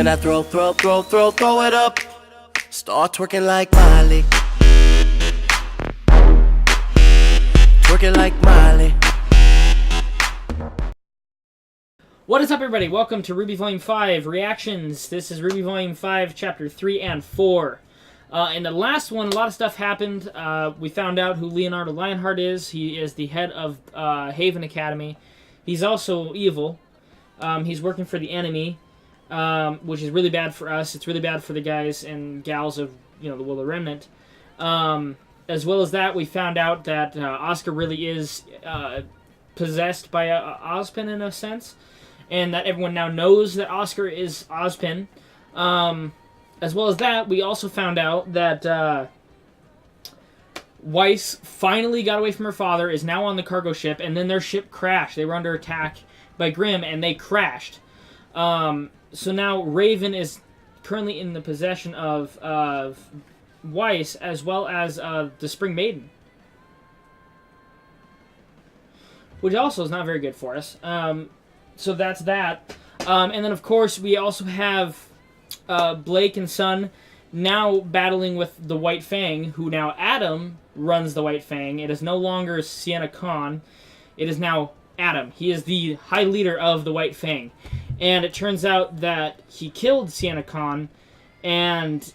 When I throw it up. Start twerking like Miley. Twerking like Miley. What is up, everybody? Welcome to RWBY Volume 5 Reactions. This is RWBY Volume 5, Chapter 3 and 4. In the last one, a lot of stuff happened. We found out who Leonardo Lionheart is. He is the head of Haven Academy. He's also evil. He's working for the enemy, which is really bad for us. It's really bad for the guys and gals of, the Willow Remnant. As well as that, we found out that Oscar really is possessed by Ozpin in a sense, and that everyone now knows that Oscar is Ozpin. As well as that, we also found out that Weiss finally got away from her father, is now on the cargo ship, and then their ship crashed. They were under attack by Grimm, and they crashed. So now Raven is currently in the possession of Weiss, as well as the Spring Maiden. Which also is not very good for us. So that's that. And then, of course, we also have Blake and Son now battling with the White Fang, who now Adam runs the White Fang. It is no longer Sienna Khan. It is now Adam. He is the high leader of the White Fang. And it turns out that he killed Sienna Khan, and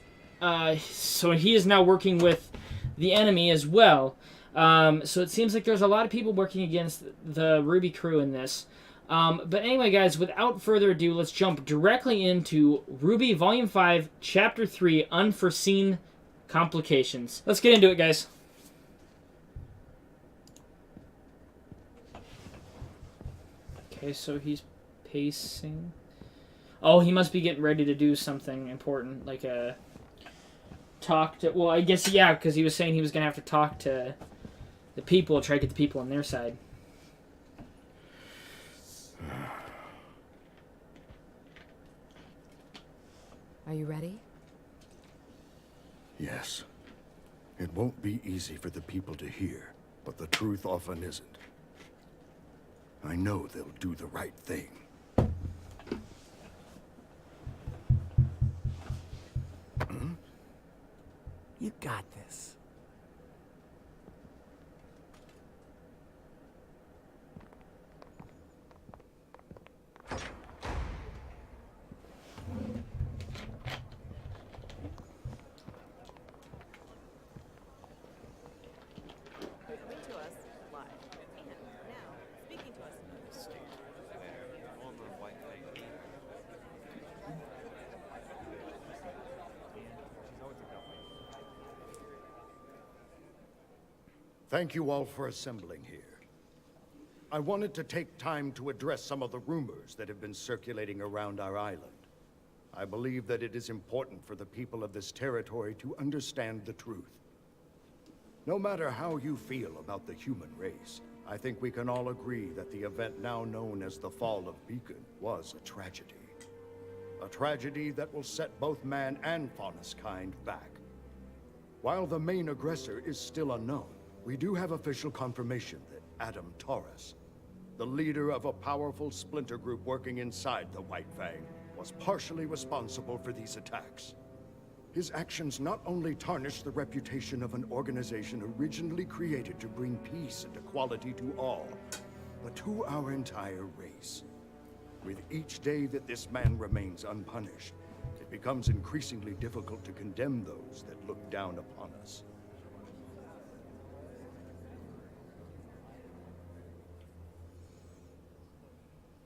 so he is now working with the enemy as well. So it seems like there's a lot of people working against the RWBY crew in this. But anyway, guys, without further ado, let's jump directly into RWBY Volume 5, Chapter 3, Unforeseen Complications. Let's get into it, guys. Okay, so he's pacing. Oh, he must be getting ready to do something important, like a talk to... Well, I guess, yeah, because he was saying he was going to have to talk to the people, try to get the people on their side. Are you ready? Yes. It won't be easy for the people to hear, but the truth often isn't. I know they'll do the right thing. You got this. Thank you all for assembling here. I wanted to take time to address some of the rumors that have been circulating around our island. I believe that it is important for the people of this territory to understand the truth. No matter how you feel about the human race, I think we can all agree that the event now known as the Fall of Beacon was a tragedy. A tragedy that will set both man and Faunus kind back. While the main aggressor is still unknown, we do have official confirmation that Adam Taurus, the leader of a powerful splinter group working inside the White Fang, was partially responsible for these attacks. His actions not only tarnish the reputation of an organization originally created to bring peace and equality to all, but to our entire race. With each day that this man remains unpunished, it becomes increasingly difficult to condemn those that look down upon us.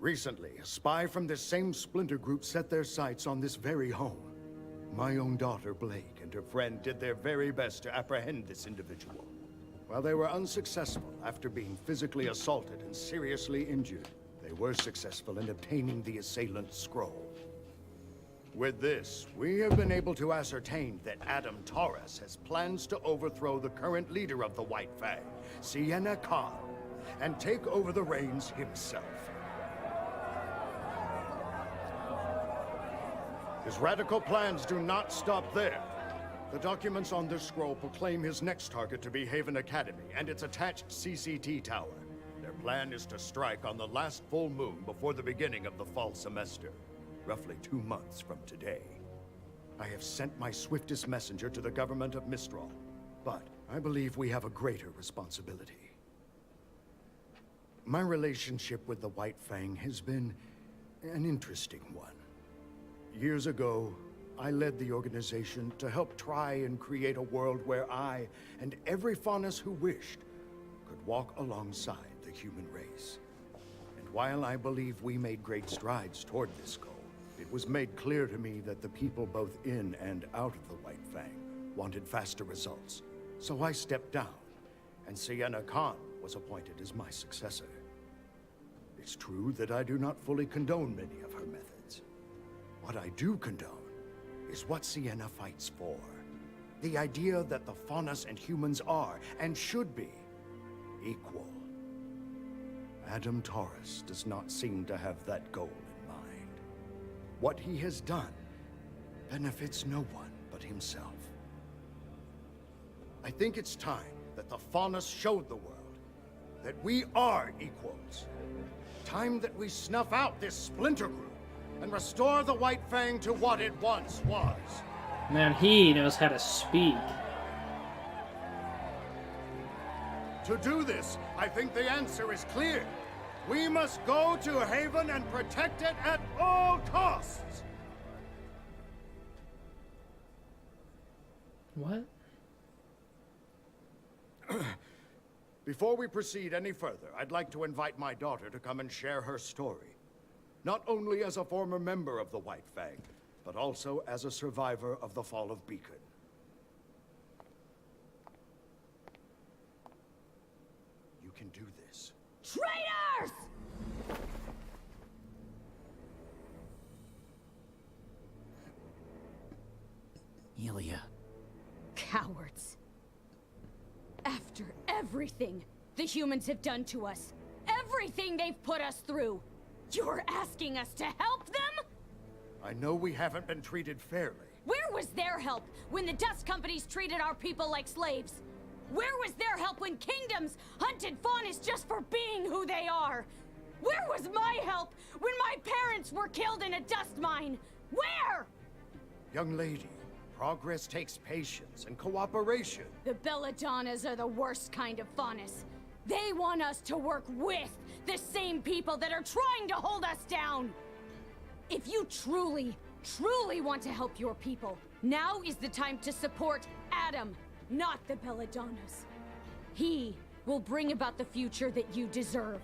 Recently, a spy from this same splinter group set their sights on this very home. My own daughter, Blake, and her friend did their very best to apprehend this individual. While they were unsuccessful after being physically assaulted and seriously injured, they were successful in obtaining the assailant's scroll. With this, we have been able to ascertain that Adam Taurus has plans to overthrow the current leader of the White Fang, Sienna Khan, and take over the reins himself. His radical plans do not stop there. The documents on this scroll proclaim his next target to be Haven Academy and its attached CCT tower. Their plan is to strike on the last full moon before the beginning of the fall semester. roughly 2 months from today. I have sent my swiftest messenger to the government of Mistral, but I believe we have a greater responsibility. My relationship with the White Fang has been an interesting one. Years ago, I led the organization to help try and create a world where I and every Faunus who wished could walk alongside the human race. And while I believe we made great strides toward this goal, it was made clear to me that the people both in and out of the White Fang wanted faster results. So I stepped down, and Sienna Khan was appointed as my successor. It's true that I do not fully condone many of her methods. What I do condone is what Sienna fights for. The idea that the Faunus and humans are, and should be, equal. Adam Taurus does not seem to have that goal in mind. What he has done benefits no one but himself. I think it's time that the Faunus showed the world that we are equals. Time that we snuff out this splinter group and restore the White Fang to what it once was. Man, he knows how to speak. To do this, I think the answer is clear. We must go to Haven and protect it at all costs. What? Before we proceed any further, I'd like to invite my daughter to come and share her story. Not only as a former member of the White Fang, but also as a survivor of the fall of Beacon. You can do this. Traitors! Ilya. Cowards. After everything the humans have done to us, everything they've put us through, you're asking us to help them? I know we haven't been treated fairly. Where was their help when the dust companies treated our people like slaves? Where was their help when kingdoms hunted Faunus just for being who they are? Where was my help when my parents were killed in a dust mine? Where? Young lady, progress takes patience and cooperation. The Belladonnas are the worst kind of Faunus. They want us to work with the same people that are trying to hold us down. If you truly want to help your people, now is the time to support Adam, not the Belladonnas. He will bring about the future that you deserve.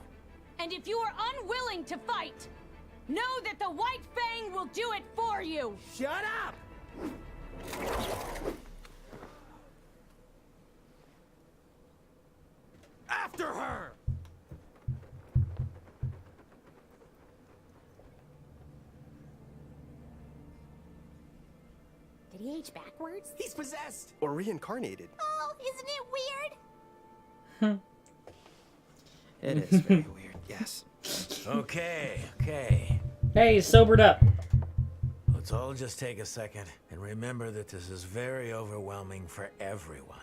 And if you are unwilling to fight, know that the White Fang will do it for you! Shut up! After her! Did he age backwards? He's possessed! Or reincarnated. Oh, isn't it weird? It is very weird, yes. Okay. Hey, he's sobered up. Let's all just take a second and remember that this is very overwhelming for everyone.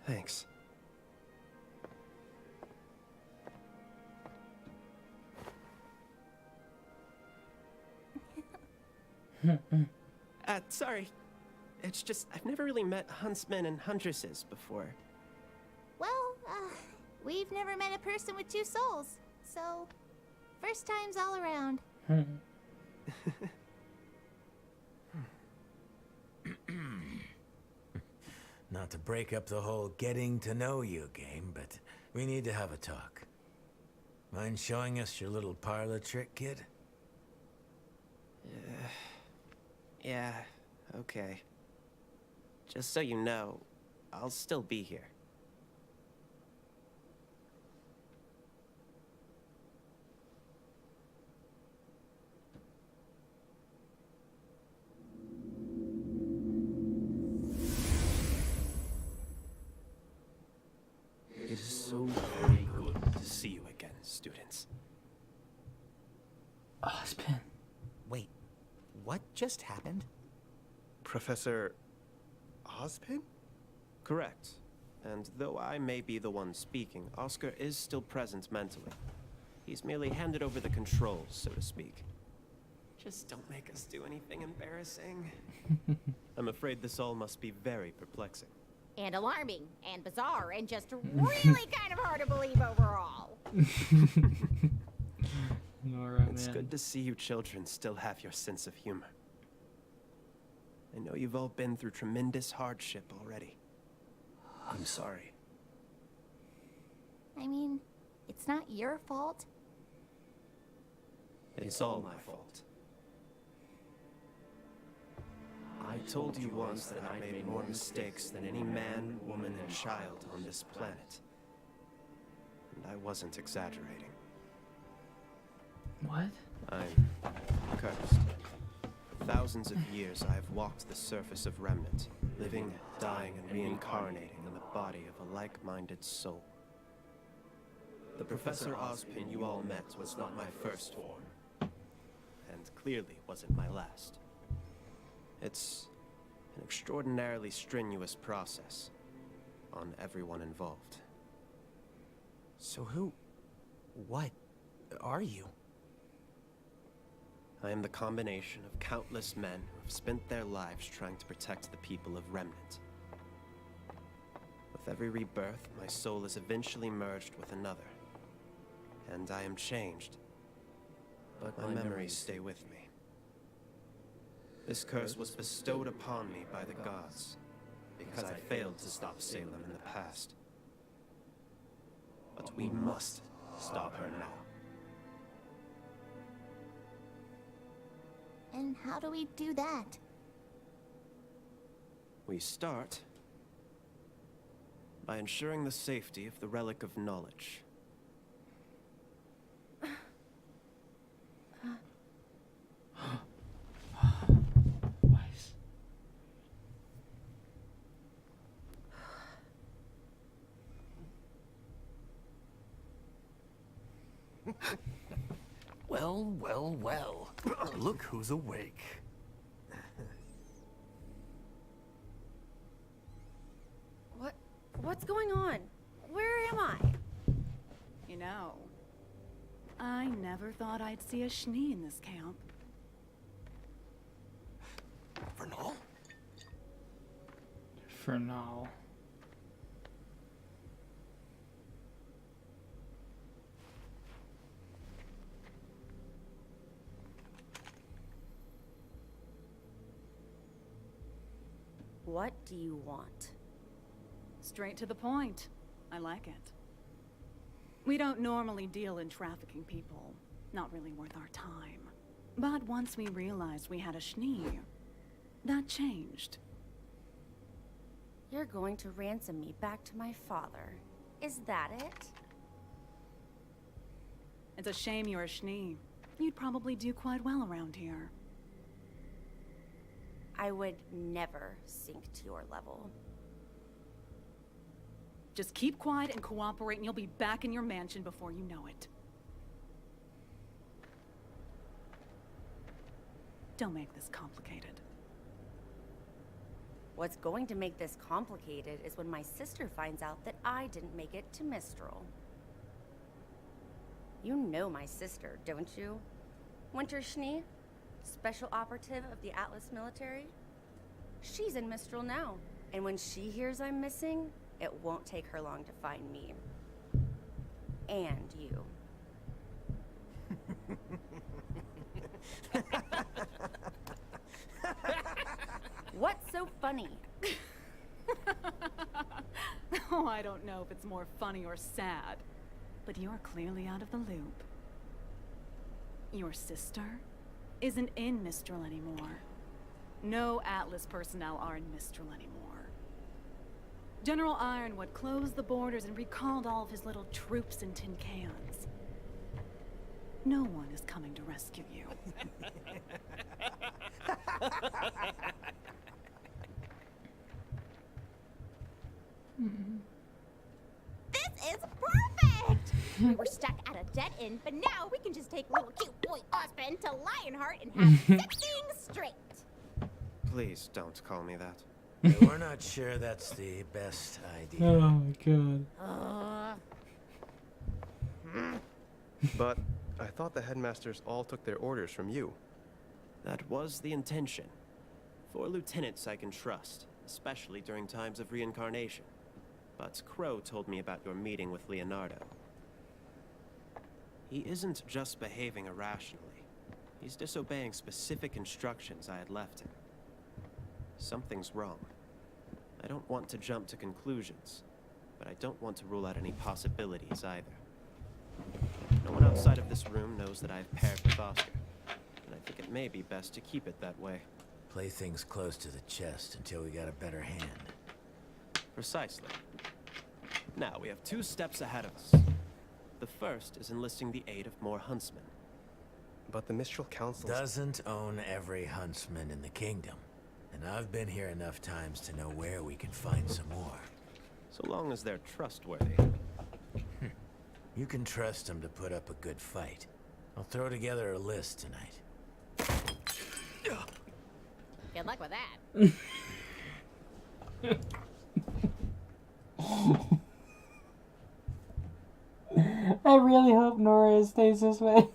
Thanks. Sorry. It's just, I've never really met huntsmen and huntresses before. Well, we've never met a person with two souls, so first times all around. Not to break up the whole getting to know you game, but we need to have a talk. Mind showing us your little parlor trick, kid? Yeah, okay. Just so you know, I'll still be here. It is so very good to see you again, students. Oh, it's been... Wait, what just happened? Professor Ozpin? Correct. And though I may be the one speaking, Oscar is still present mentally. He's merely handed over the controls, so to speak. Just don't make us do anything embarrassing. I'm afraid this all must be very perplexing. And alarming, and bizarre, and just really kind of hard to believe overall. Alright, It's man. good to see you children still have your sense of humor. I know you've all been through tremendous hardship already. I'm sorry. I mean, it's not your fault. It's all my fault. I told you once that I made more mistakes than any man, woman, and child on this planet. And I wasn't exaggerating. What? I'm cursed. For thousands of years, I have walked the surface of Remnant, living, dying, and reincarnating in the body of a like-minded soul. The Professor Ozpin you all met was not my first form, and clearly wasn't my last. It's an extraordinarily strenuous process on everyone involved. So what are you? I am the combination of countless men who have spent their lives trying to protect the people of Remnant. With every rebirth, my soul is eventually merged with another. And I am changed. But my memories stay with me. This curse was bestowed upon me by the gods, because I failed to stop Salem in the past. But we must stop her now. And how do we do that? We start by ensuring the safety of the Relic of Knowledge. Wise. Well. Look who's awake. What's going on? Where am I? You know, I never thought I'd see a Schnee in this camp. Vernal? For now. What do you want? Straight to the point. I like it. We don't normally deal in trafficking people. Not really worth our time. But once we realized we had a Schnee, that changed. You're going to ransom me back to my father. Is that it? It's a shame you're a Schnee. You'd probably do quite well around here. I would never sink to your level. Just keep quiet and cooperate and you'll be back in your mansion before you know it. Don't make this complicated. What's going to make this complicated is when my sister finds out that I didn't make it to Mistral. You know my sister, don't you? Winter Schnee, special operative of the Atlas military. She's in Mistral now, and when she hears I'm missing, it won't take her long to find me. And you. What's so funny? Oh, I don't know if it's more funny or sad, but you're clearly out of the loop. Your sister isn't in Mistral anymore. No Atlas personnel are in Mistral anymore. General Ironwood closed the borders and recalled all of his little troops in tin cans. No one is coming to rescue you. This is perfect! We were stuck at a dead end, but now we can just take little cute boy Ozpin to Lionheart and have 6 things straight. Please don't call me that. We're not sure that's the best idea. Oh my god. But I thought the headmasters all took their orders from you. That was the intention. 4 lieutenants I can trust, especially during times of reincarnation. But Crow told me about your meeting with Leonardo. He isn't just behaving irrationally. He's disobeying specific instructions I had left him. Something's wrong. I don't want to jump to conclusions, but I don't want to rule out any possibilities either. No one outside of this room knows that I've paired with Oscar, and I think it may be best to keep it that way. Play things close to the chest until we got a better hand. Precisely. Now, we have 2 steps ahead of us. The first is enlisting the aid of more huntsmen. But the Mistral Council doesn't own every huntsman in the kingdom. And I've been here enough times to know where we can find some more. So long as they're trustworthy. You can trust them to put up a good fight. I'll throw together a list tonight. Good luck with that. I really hope Nora stays this way.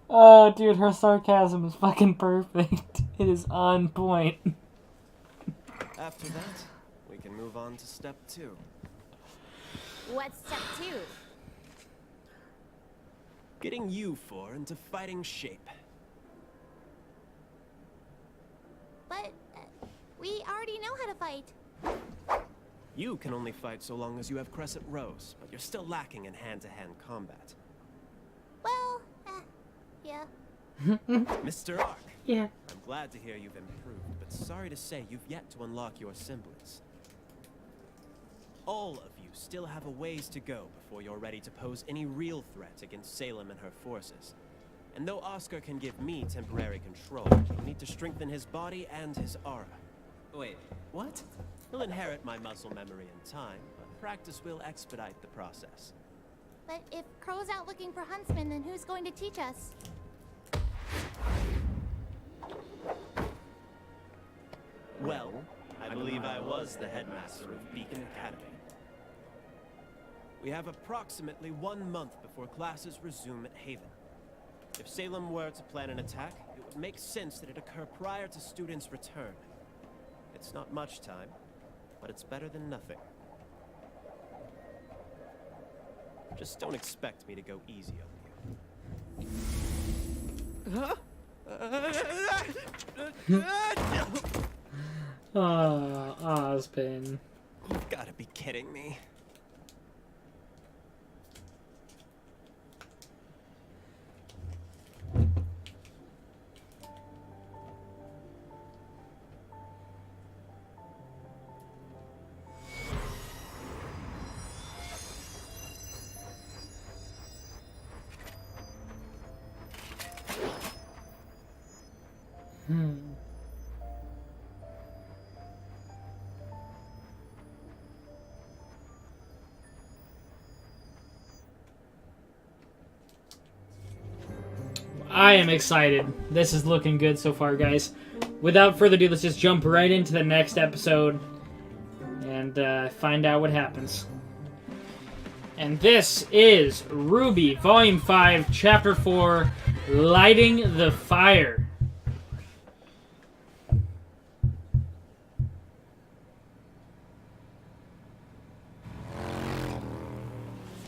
Oh, dude, her sarcasm is fucking perfect. It is on point. After that, we can move on to step 2. What's step 2? Getting you 4 into fighting shape. But we already know how to fight. You can only fight so long as you have Crescent Rose, but you're still lacking in hand-to-hand combat. Well, yeah. Mr. Ark. Yeah. I'm glad to hear you've improved, but sorry to say you've yet to unlock your semblance. All of you still have a ways to go before you're ready to pose any real threat against Salem and her forces. And though Oscar can give me temporary control, you'll need to strengthen his body and his aura. Wait, what? He'll inherit my muscle memory in time, but practice will expedite the process. But if Crow's out looking for huntsmen, then who's going to teach us? Well, I believe I was the headmaster of Beacon Academy. We have approximately 1 month before classes resume at Haven. If Salem were to plan an attack, it would make sense that it occur prior to students' return. It's not much time, but it's better than nothing. Just don't expect me to go easy on you. Oh, Ozpin. You've got to be kidding me. I am excited. This is looking good so far, guys. Without further ado, let's just jump right into the next episode and find out what happens. And this is RWBY, Volume 5, Chapter 4, Lighting the Fire.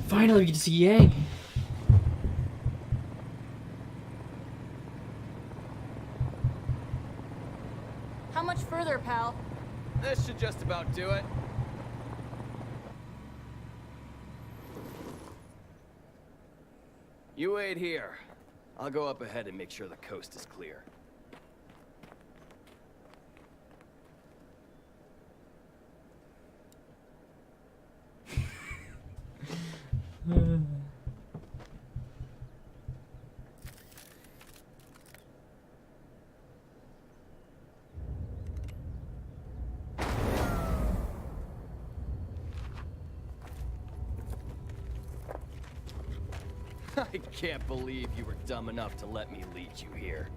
Finally, we get to see Yang. How much further, pal? This should just about do it. You wait here. I'll go up ahead and make sure the coast is clear. I can't believe you were dumb enough to let me lead you here.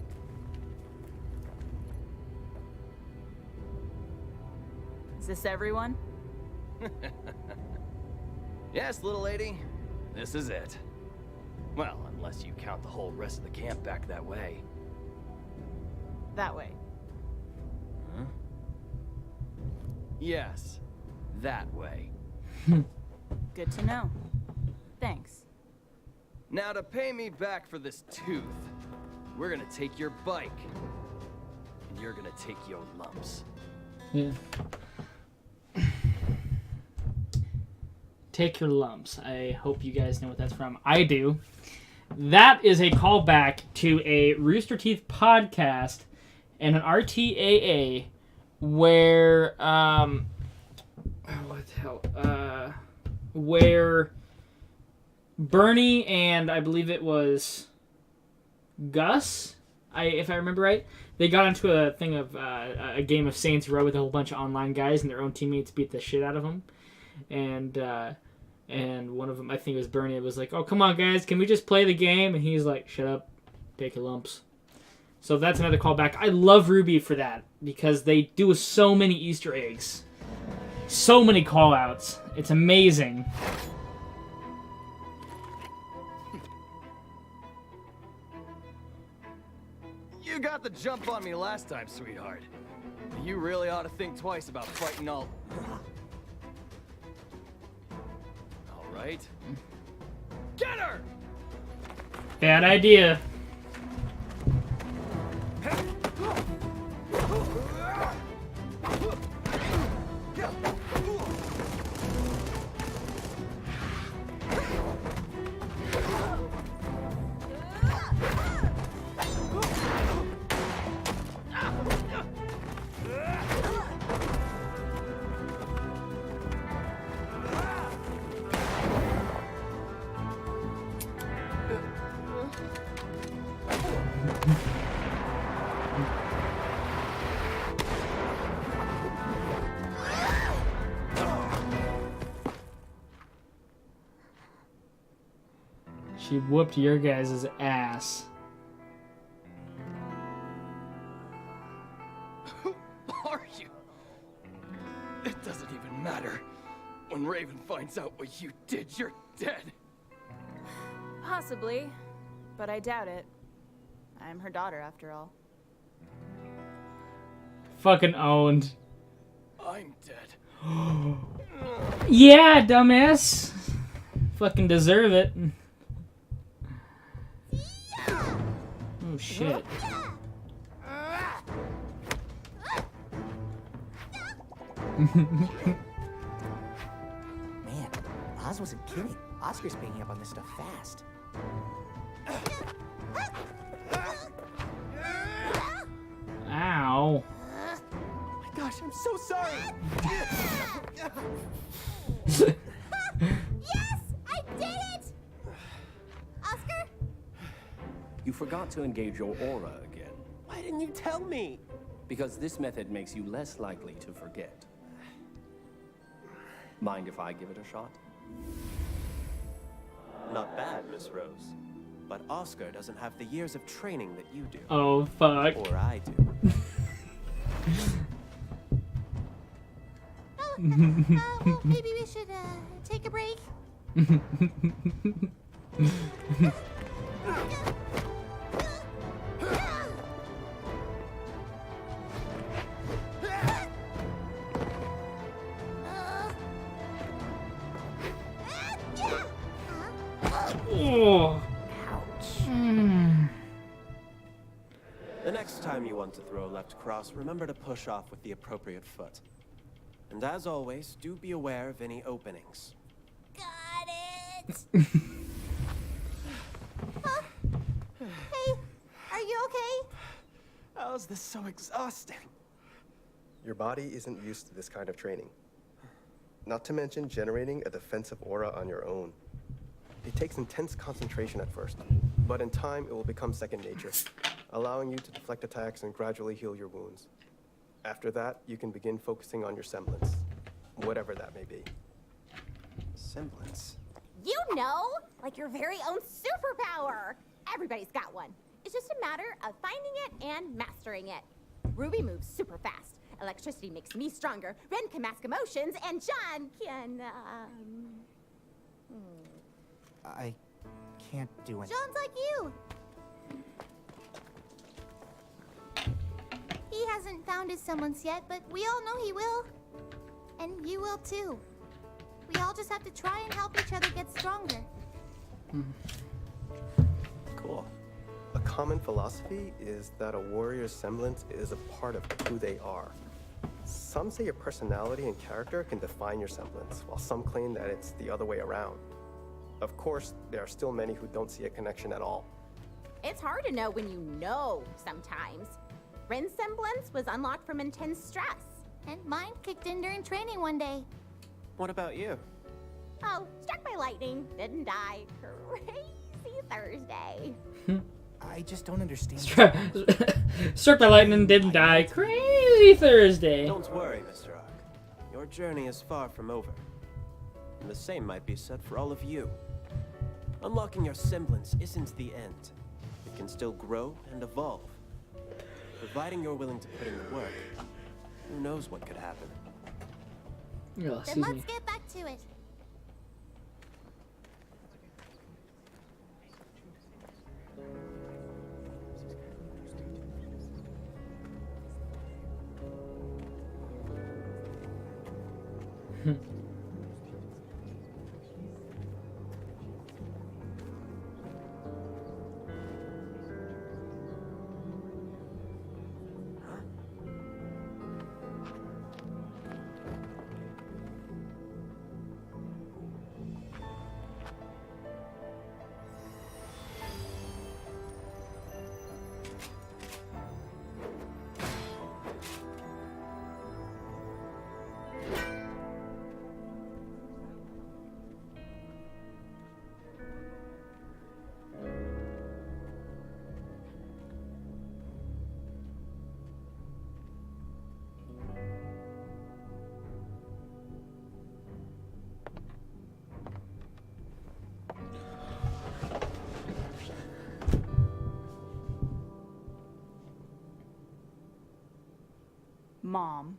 this everyone? Yes, little lady. This is it. Well, unless you count the whole rest of the camp back that way. That way. Huh? Yes, that way. Good to know. Thanks. Now to pay me back for this tooth, we're gonna take your bike. And you're gonna take your lumps. Yeah. Take your lumps. I hope you guys know what that's from. I do. That is a callback to a Rooster Teeth podcast and an RTAA where what the hell? Where Bernie and I believe it was Gus, if I remember right, they got into a thing of a game of Saints Row with a whole bunch of online guys, and their own teammates beat the shit out of them. And one of them, I think it was Bernie, it was like, "Oh, come on, guys, can we just play the game?" And he's like, "Shut up, take your lumps." So that's another callback. I love RWBY for that because they do so many Easter eggs, so many call-outs. It's amazing. You got the jump on me last time, sweetheart. You really ought to think twice about fighting all right. Get her! Bad idea. She whooped your guys' ass. Who are you? It doesn't even matter. When Raven finds out what you did, you're dead. Possibly, but I doubt it. I'm her daughter, after all. Fucking owned. I'm dead. Yeah, dumbass. Fucking deserve it. Oh shit. Man, Oz wasn't kidding. Oscar's picking up on this stuff fast. Ow. My gosh, I'm so sorry. Yes, I did it! Oscar? You forgot to engage your aura again. Why didn't you tell me? Because this method makes you less likely to forget. Mind if I give it a shot? Not bad, Miss Rose. But Oscar doesn't have the years of training that you do. Oh, fuck. Or I do. Well, maybe we should take a break. Oh. The next time you want to throw a left cross, remember to push off with the appropriate foot. And as always, do be aware of any openings. Got it. Huh? Hey, are you okay? How is this so exhausting? Your body isn't used to this kind of training. Not to mention generating a defensive aura on your own. It takes intense concentration at first, but in time it will become second nature, allowing you to deflect attacks and gradually heal your wounds. After that, you can begin focusing on your semblance, whatever that may be. Semblance? You know, like your very own superpower. Everybody's got one. It's just a matter of finding it and mastering it. RWBY moves super fast, Electricity makes me stronger, Ren can mask emotions, and John can, I can't do it. John's like you. He hasn't found his semblance yet, but we all know he will. And you will too. We all just have to try and help each other get stronger. Cool. A common philosophy is that a warrior's semblance is a part of who they are. Some say your personality and character can define your semblance, while some claim that it's the other way around. Of course, there are still many who don't see a connection at all. It's hard to know when you know sometimes. Ren's semblance was unlocked from intense stress. And mine kicked in during training one day. What about you? Oh, struck by lightning, didn't die. Crazy Thursday. I just don't understand. Struck by lightning, didn't die. Crazy Thursday. Don't worry, Mr. Ark. Your journey is far from over. And the same might be said for all of you. Unlocking your semblance isn't the end. It can still grow and evolve. Providing you're willing to put in the work, who knows what could happen. Oh, Then let's get back to it. Mom.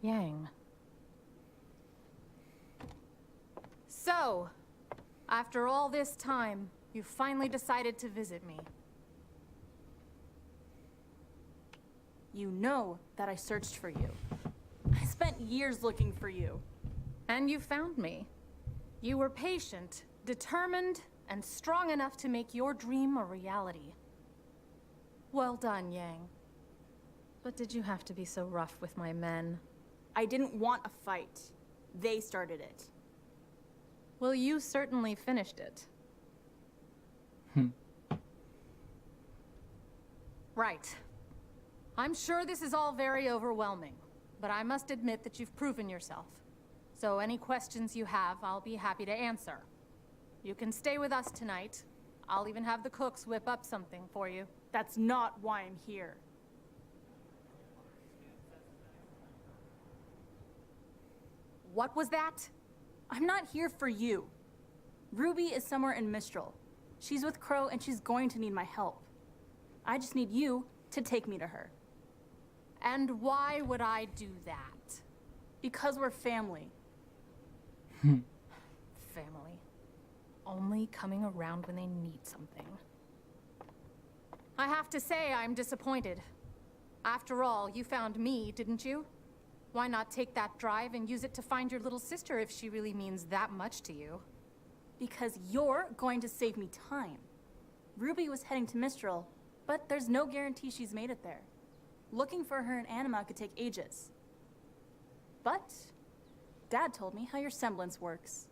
Yang. So, after all this time, you finally decided to visit me. You know that I searched for you. I spent years looking for you. And you found me. You were patient, determined, and strong enough to make your dream a reality. Well done, Yang. But did you have to be so rough with my men? I didn't want a fight. They started it. Well, you certainly finished it. Right. I'm sure this is all very overwhelming, but I must admit that you've proven yourself. So any questions you have, I'll be happy to answer. You can stay with us tonight. I'll even have the cooks whip up something for you. That's not why I'm here. What was that? I'm not here for you. Ruby is somewhere in Mistral. She's with Crow and she's going to need my help. I just need you to take me to her. And why would I do that? Because we're family. Family. Only coming around when they need something. I have to say, I'm disappointed. After all, you found me, didn't you? Why not take that drive and use it to find your little sister if she really means that much to you? Because you're going to save me time. Ruby was heading to Mistral, but there's no guarantee she's made it there. Looking for her in Anima could take ages. But Dad told me how your semblance works.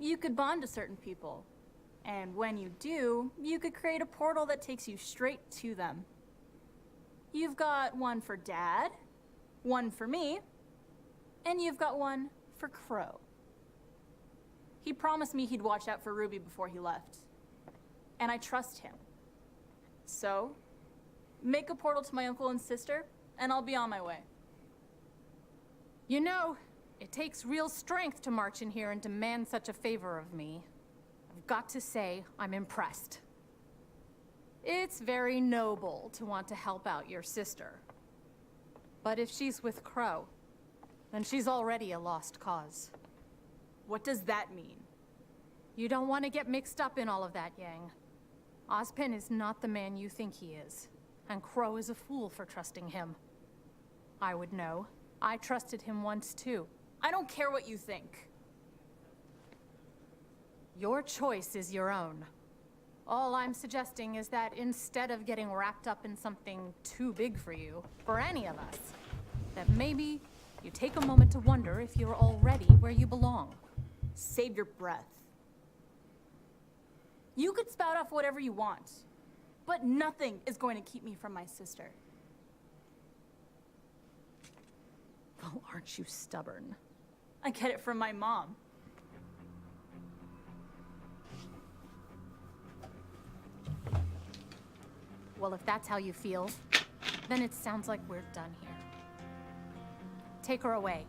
You could bond to certain people. And when you do, you could create a portal that takes you straight to them. You've got one for Dad, one for me, and you've got one for Crow. He promised me he'd watch out for Ruby before he left. And I trust him. So, make a portal to my uncle and sister, and I'll be on my way. You know, it takes real strength to march in here and demand such a favor of me. I've got to say I'm impressed. It's very noble to want to help out your sister. But if she's with Crow, then she's already a lost cause. What does that mean? You don't want to get mixed up in all of that, Yang. Ozpin is not the man you think he is, and Crow is a fool for trusting him. I would know. I trusted him once, too. I don't care what you think. Your choice is your own. All I'm suggesting is that instead of getting wrapped up in something too big for you, for any of us, that maybe you take a moment to wonder if you're already where you belong. Save your breath. You could spout off whatever you want, but nothing is going to keep me from my sister. Well, aren't you stubborn? I get it from my mom. Well, if that's how you feel, then it sounds like we're done here. Take her away.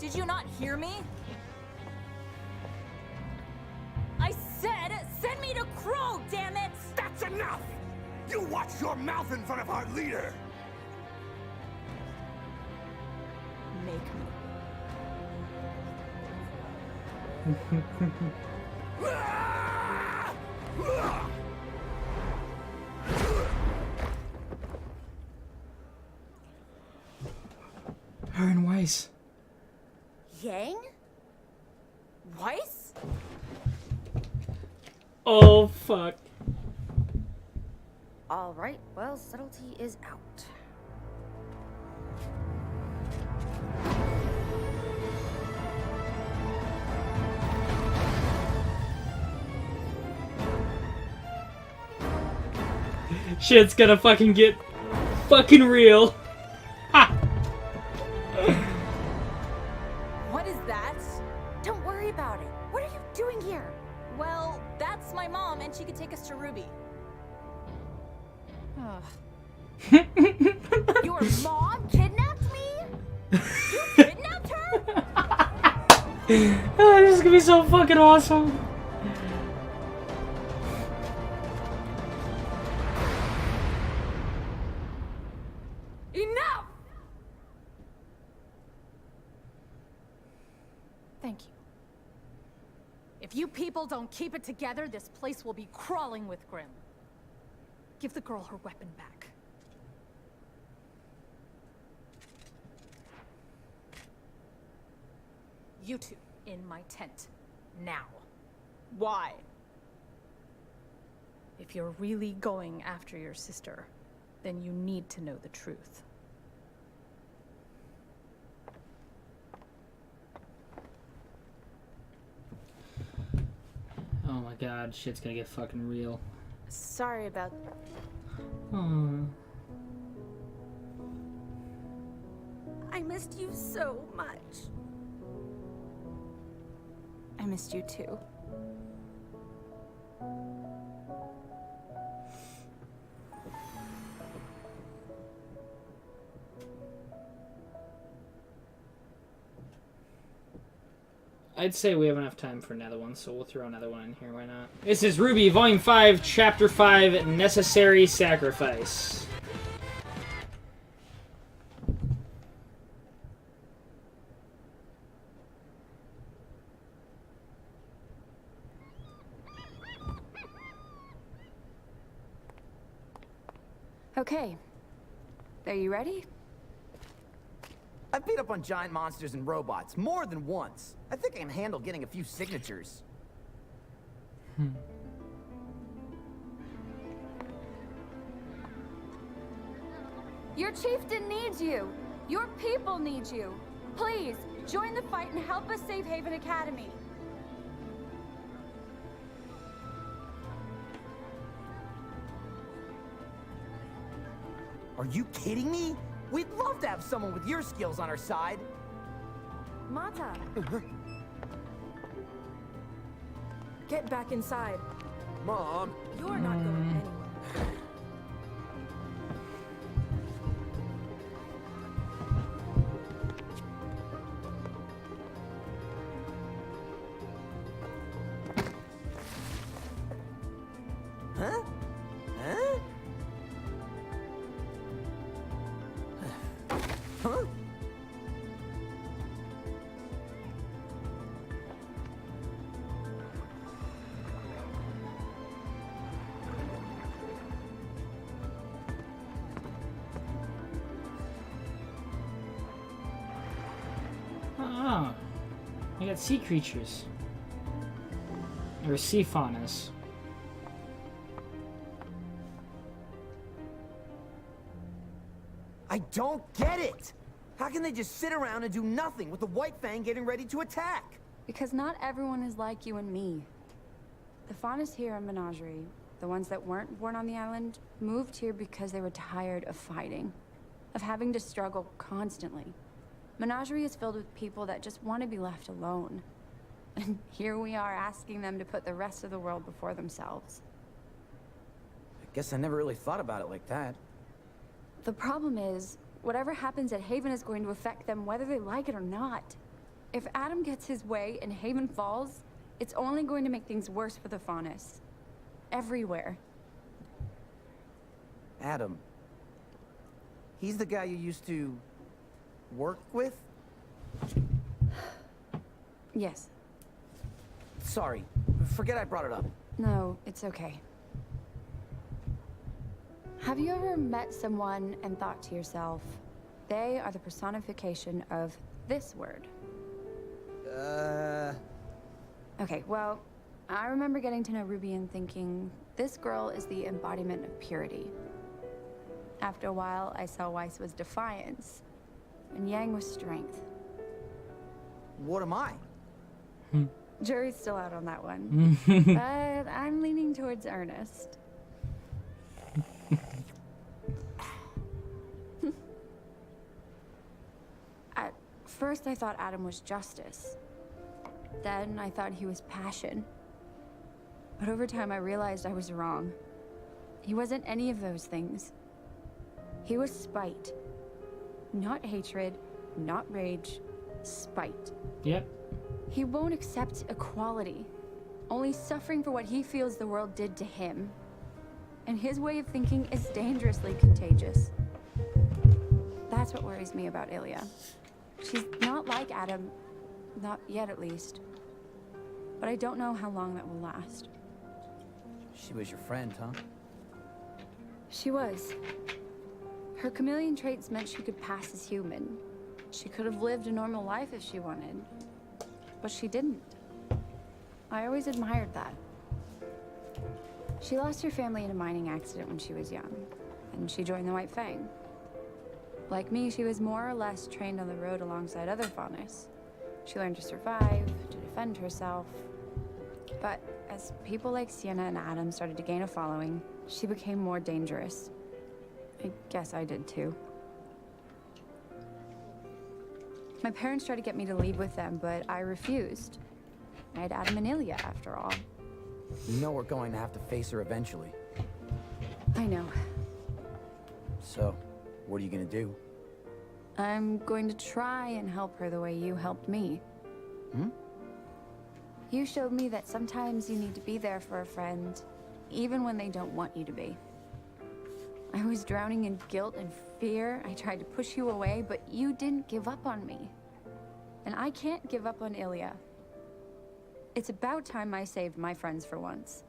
Did you not hear me? I said, send me to Crow, damn it! That's enough! You watch your mouth in front of our leader! Make me. Her and Weiss. Yang? Weiss? Oh, fuck. All right, well, subtlety is out. Shit's gonna fucking get fucking real. Ha! What is that? Don't worry about it. What are you doing here? Well, that's my mom, and she could take us to RWBY. Your mom kidnapped me? You kidnapped her? Oh, this is gonna be so fucking awesome. Enough! Thank you. If you people don't keep it together, this place will be crawling with Grimm. Give the girl her weapon back. You two, in my tent. Now. Why? If you're really going after your sister, then you need to know the truth. Oh my god, shit's gonna get fucking real. Sorry about... Aww. I missed you so much. I missed you too. I'd say we have enough time for another one, so we'll throw another one in here, why not? This is RWBY, Volume 5, Chapter 5, Necessary Sacrifice. Okay. Are you ready? I've beat up on giant monsters and robots more than once. I think I can handle getting a few signatures. Your chieftain needs you. Your people need you. Please, join the fight and help us save Haven Academy. Are you kidding me? We'd love to have someone with your skills on our side. Mata. Get back inside. Mom! You're not going anywhere. We got sea creatures. Or sea faunas. I don't get it! How can they just sit around and do nothing with the White Fang getting ready to attack? Because not everyone is like you and me. The faunas here in Menagerie, the ones that weren't born on the island, moved here because they were tired of fighting, of having to struggle constantly. Menagerie is filled with people that just want to be left alone. And here we are asking them to put the rest of the world before themselves. I guess I never really thought about it like that. The problem is, whatever happens at Haven is going to affect them whether they like it or not. If Adam gets his way and Haven falls, it's only going to make things worse for the faunas. Everywhere. Adam. He's the guy you used to work with? Yes. Sorry. Forget I brought it up. No, it's okay. Have you ever met someone and thought to yourself, they are the personification of this word? Okay, well, I remember getting to know Ruby and thinking, this girl is the embodiment of purity. After a while, I saw Weiss was defiance, and Yang was strength. What am I? Jury's still out on that one. But I'm leaning towards Ernest. At first, I thought Adam was justice. Then I thought he was passion. But over time, I realized I was wrong. He wasn't any of those things. He was spite. Not hatred, not rage, spite. Yep. He won't accept equality, only suffering for what he feels the world did to him. And his way of thinking is dangerously contagious. That's what worries me about Ilya. She's not like Adam, not yet at least. But I don't know how long that will last. She was your friend, huh? She was. Her chameleon traits meant she could pass as human. She could have lived a normal life if she wanted. But she didn't. I always admired that. She lost her family in a mining accident when she was young, and she joined the White Fang. Like me, she was more or less trained on the road alongside other faunas. She learned to survive, to defend herself. But as people like Sienna and Adam started to gain a following, she became more dangerous. I guess I did too. My parents tried to get me to leave with them, but I refused. I had Adam and Ilya, after all. You know we're going to have to face her eventually. I know. So, what are you gonna do? I'm going to try and help her the way you helped me. You showed me that sometimes you need to be there for a friend, even when they don't want you to be. I was drowning in guilt and fear. I tried to push you away, but you didn't give up on me. And I can't give up on Ilya. It's about time I saved my friends for once.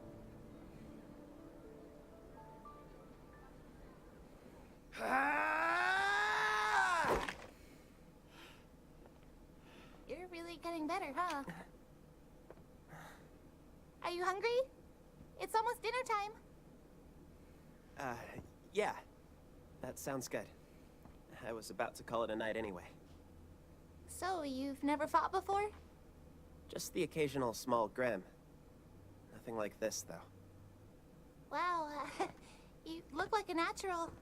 You're really getting better, huh? Are you hungry? It's almost dinner time. Yeah. That sounds good. I was about to call it a night anyway. So, you've never fought before? Just the occasional small grim. Nothing like this, though. Wow, you look like a natural.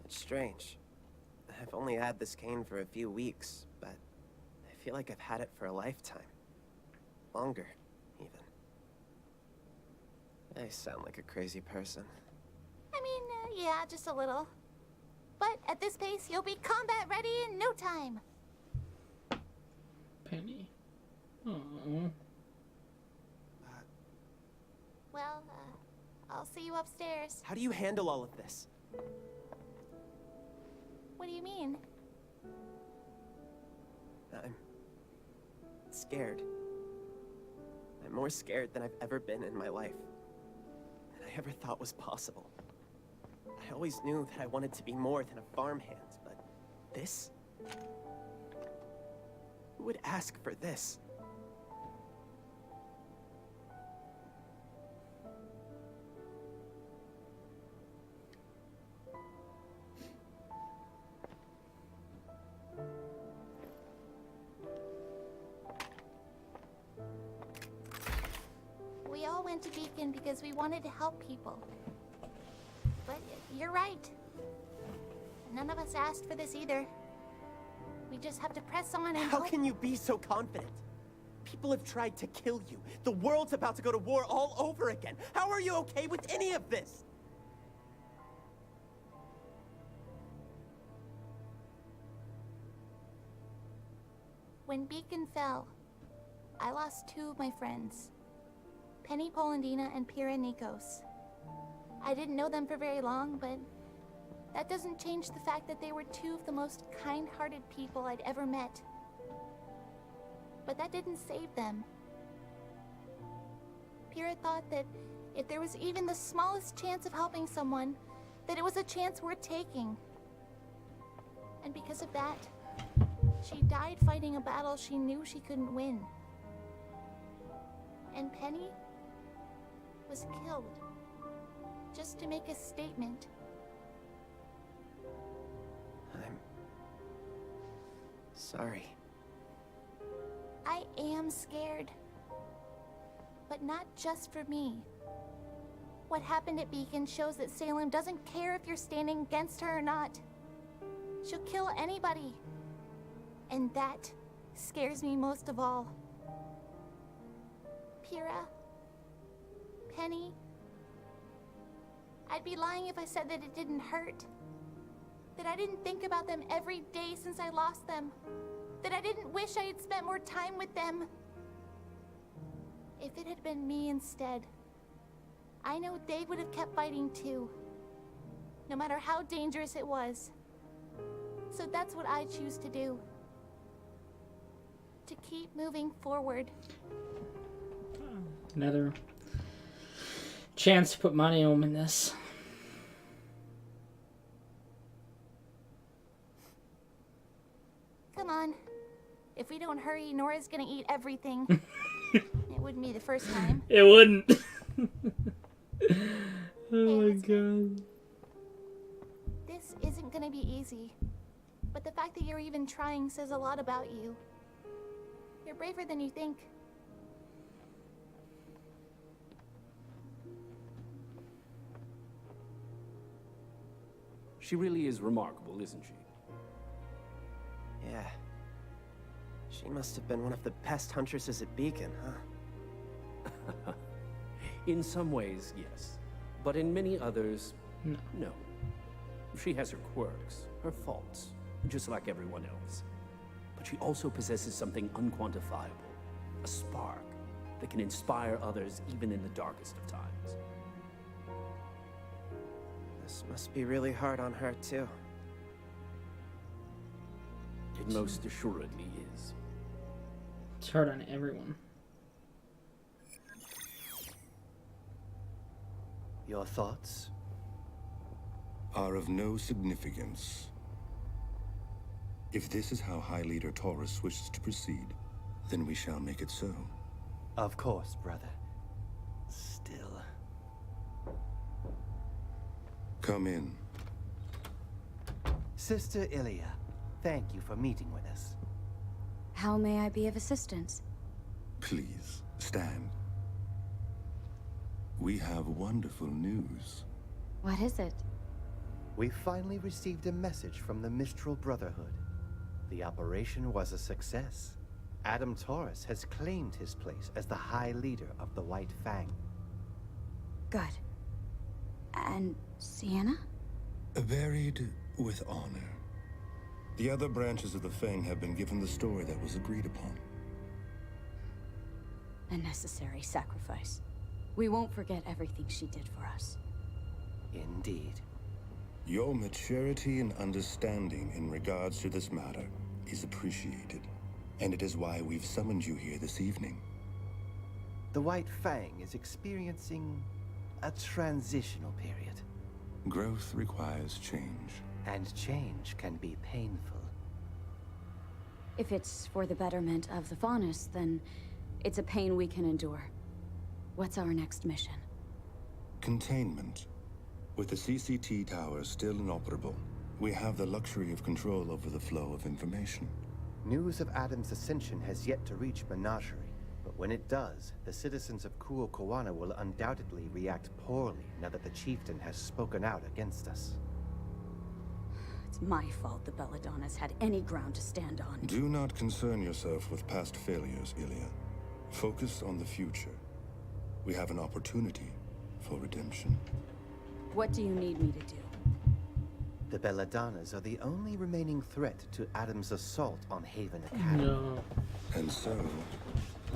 It's strange. I've only had this cane for a few weeks, but I feel like I've had it for a lifetime. Longer, even. I sound like a crazy person. I mean, yeah, just a little. But at this pace, you'll be combat ready in no time. Penny. Aww. Well, I'll see you upstairs. How do you handle all of this? What do you mean? I'm scared. I'm more scared than I've ever been in my life. Than I ever thought was possible. I always knew that I wanted to be more than a farmhand, but this? Who would ask for this? all went to Beacon because we wanted to help people. But you're right. None of us asked for this either. We just have to press on and How hope. can you be so confident? People have tried to kill you. The world's about to go to war all over again. How are you okay with any of this? When Beacon fell, I lost two of my friends, Penny Polandina and Pira Nikos. I didn't know them for very long, but that doesn't change the fact that they were two of the most kind-hearted people I'd ever met. But that didn't save them. Pira thought that if there was even the smallest chance of helping someone, that it was a chance worth taking. And because of that, she died fighting a battle she knew she couldn't win. And Penny was killed just to make a statement. I'm sorry. I am scared. But not just for me. What happened at Beacon shows that Salem doesn't care if you're standing against her or not. She'll kill anybody. And that scares me most of all. Pira, Penny, I'd be lying if I said that it didn't hurt. That I didn't think about them every day since I lost them. That I didn't wish I had spent more time with them. If it had been me instead, I know they would have kept fighting too. No matter how dangerous it was. So that's what I choose to do. To keep moving forward. Another chance to put money home in this. Come on. If we don't hurry, Nora's gonna eat everything. It wouldn't be the first time. It wouldn't. Oh my god. This isn't gonna be easy. But the fact that you're even trying says a lot about you. You're braver than you think. She really is remarkable, isn't she? Yeah. She must have been one of the best huntresses at Beacon, huh? In some ways, yes. But in many others, no. She has her quirks, her faults, just like everyone else. But she also possesses something unquantifiable, a spark that can inspire others even in the darkest of times. This must be really hard on her, too. It most assuredly is. It's hard on everyone. Your thoughts? Are of no significance. If this is how High Leader Taurus wishes to proceed, then we shall make it so. Of course, brother. Still. Come in. Sister Ilya, thank you for meeting with us. How may I be of assistance? Please, stand. We have wonderful news. What is it? We finally received a message from the Mistral Brotherhood. The operation was a success. Adam Taurus has claimed his place as the High Leader of the White Fang. Good. And Sienna? Buried with honor. The other branches of the Fang have been given the story that was agreed upon. A necessary sacrifice. We won't forget everything she did for us. Indeed. Your maturity and understanding in regards to this matter is appreciated, and it is why we've summoned you here this evening. The White Fang is experiencing a transitional period. Growth requires change. And change can be painful. If it's for the betterment of the Faunus, then it's a pain we can endure. What's our next mission? Containment. With the CCT tower still inoperable, we have the luxury of control over the flow of information. News of Adam's ascension has yet to reach Menagerie, but When it does, the citizens of Kuokawana will undoubtedly react poorly now that the chieftain has spoken out against us. It's my fault the Belladonnas had any ground to stand on. Do not concern yourself with past failures, Ilya. Focus on the future. We have an opportunity for redemption. What do you need me to do? The Belladonnas are the only remaining threat to Adam's assault on Haven Academy. No. And so,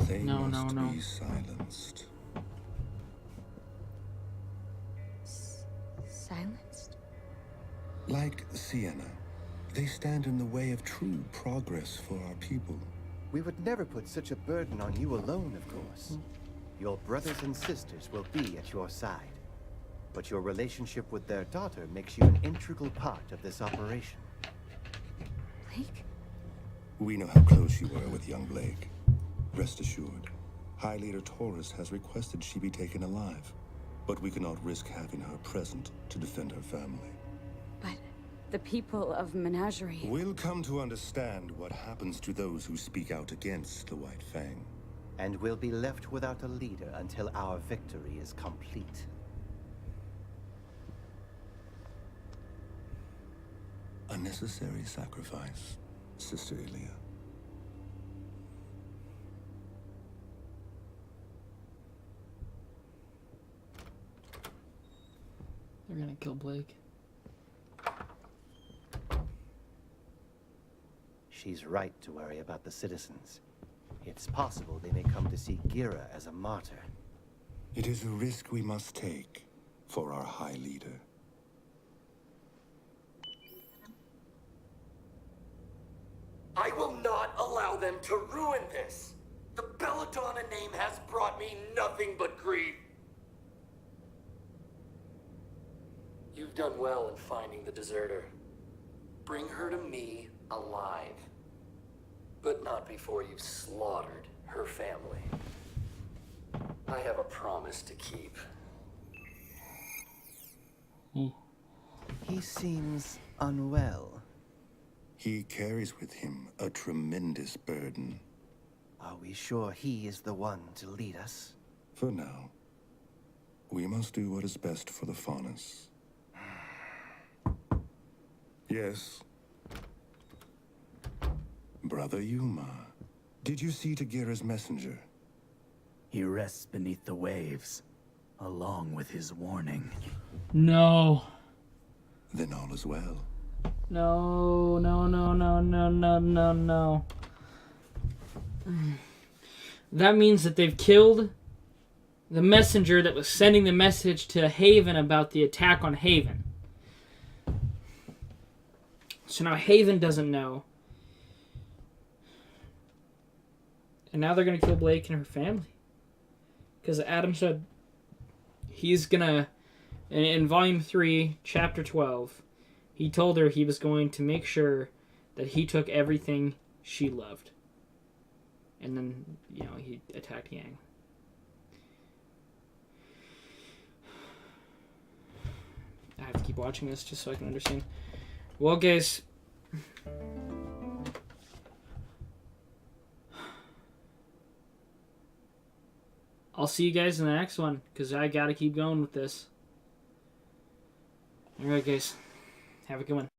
they must be silenced. Silenced? Like Sienna, they stand in the way of true progress for our people. We would never put such a burden on you alone, of course. Your brothers and sisters will be at your side. But your relationship with their daughter makes you an integral part of this operation. Blake? We know how close you were with young Blake. Rest assured, High Leader Taurus has requested she be taken alive, but we cannot risk having her present to defend her family. But the people of Menagerie... We'll come to understand what happens to those who speak out against the White Fang. And we'll be left without a leader until our victory is complete. A necessary sacrifice, Sister Ilya. They're gonna kill Blake. She's right to worry about the citizens. It's possible they may come to see Gira as a martyr. It is a risk we must take for our High Leader. I will not allow them to ruin this. The Belladonna name has brought me nothing but grief. You've done well in finding the deserter. Bring her to me alive. But not before you've slaughtered her family. I have a promise to keep. He seems unwell. He carries with him a tremendous burden. Are we sure he is the one to lead us? For now, we must do what is best for the Faunus. Yes. Brother Yuma, did you see Tagira's messenger? He rests beneath the waves, along with his warning. No. Then all is well. No, no, no, no, no, no, no, no. That means that they've killed the messenger that was sending the message to Haven about the attack on Haven. So now Haven doesn't know. And now they're going to kill Blake and her family. Because Adam said he's going to, in Volume 3, Chapter 12, he told her he was going to make sure that he took everything she loved. And then, you know, he attacked Yang. I have to keep watching this just so I can understand. Well, guys, I'll see you guys in the next one, because I gotta keep going with this. Alright, guys. Have a good one.